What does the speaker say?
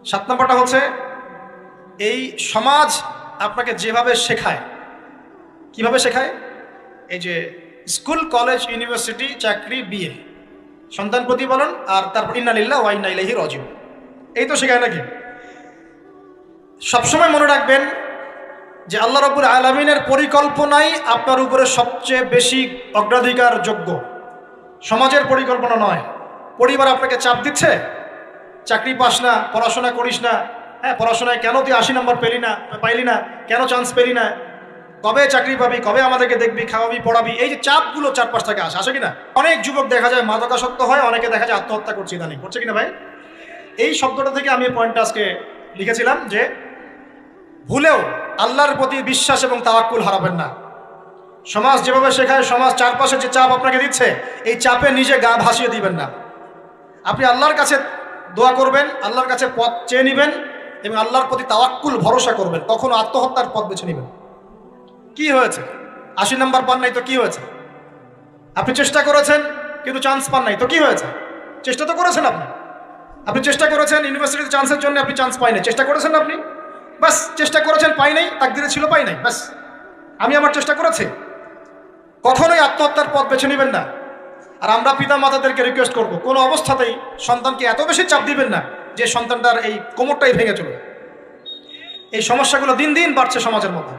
7 নম্বরটা হচ্ছে এই সমাজ আপনাকে যেভাবে শেখায়, কিভাবে শেখায়, এই যে স্কুল, কলেজ, ইউনিভার্সিটি, চাকরি, বিয়ে, সন্তান প্রতিপালন, আর তারপর ইন্না লিল্লাহি ওয়া ইন্না ইলাইহি রাজিউন, এই তো শেখায় নাকি? সবসময় মনে রাখবেন যে আল্লাহ রাব্বুল আলামিনের পরিকল্পনাই আপনার উপরে সবচেয়ে বেশি অগ্রাধিকার যোগ্য, সমাজের পরিকল্পনা নয়। পরিবার আপনাকে চাপ দিচ্ছে, চাকরি পাস না, পড়াশোনা করিস না, হ্যাঁ পড়াশোনায় কেন তুই 80 নম্বর পাইলি না, কেন চান্স পেলি না, কবে চাকরি পাবি, কবে আমাদেরকে দেখবি, খাওয়াবি, পড়াবি, এই যে চাপগুলো চারপাশ থেকে আসে কিনা। অনেক যুবক দেখা যায় মাদকাসক্ত হয়, অনেকে দেখা যায় আত্মহত্যা করছে, ইদানিং করছে কিনা ভাই? এই শব্দটা থেকে আমি পয়েন্টটা আজকে লিখেছিলাম যে ভুলেও আল্লাহর প্রতি বিশ্বাস এবং তাওয়াক্কুল হারাবেন না। সমাজ যেভাবে শেখায়, সমাজ চারপাশে যে চাপ আপনাকে দিচ্ছে, এই চাপে নিজে গা ভাসিয়ে দিবেন না। আপনি আল্লাহর কাছে দোয়া করবেন, আল্লাহর কাছে পথ চেয়ে নেবেন এবং আল্লাহর প্রতি তাওয়াক্কুল ভরসা করবেন। কখনো আত্মহত্যার পথ বেছে নেবেন। কি হয়েছে? 80 নম্বর পান নাই তো কি হয়েছে? আপনি চেষ্টা করেছেন কিন্তু চান্স পান নাই তো কি হয়েছে? চেষ্টা তো করেছেন আপনি চেষ্টা করেছেন ইউনিভার্সিটিতে চান্সের জন্য, আপনি চান্স পাই নাই, চেষ্টা করেছেন আপনি, বাস চেষ্টা করেছেন, পাই নাই, তাকদিরে ছিল পাই নাই, বাস আমি আমার চেষ্টা করেছি। কখনোই আত্মহত্যার পথ বেছে নেবেন না। আর আমরা পিতা মাতাদেরকে রিকোয়েস্ট করব, কোনো অবস্থাতেই সন্তানকে এত বেশি চাপ দিবেন না যে সন্তানটার এই কোমরটাই ভেঙে চলবে। এই সমস্যাগুলো দিন দিন বাড়ছে সমাজের মধ্যে।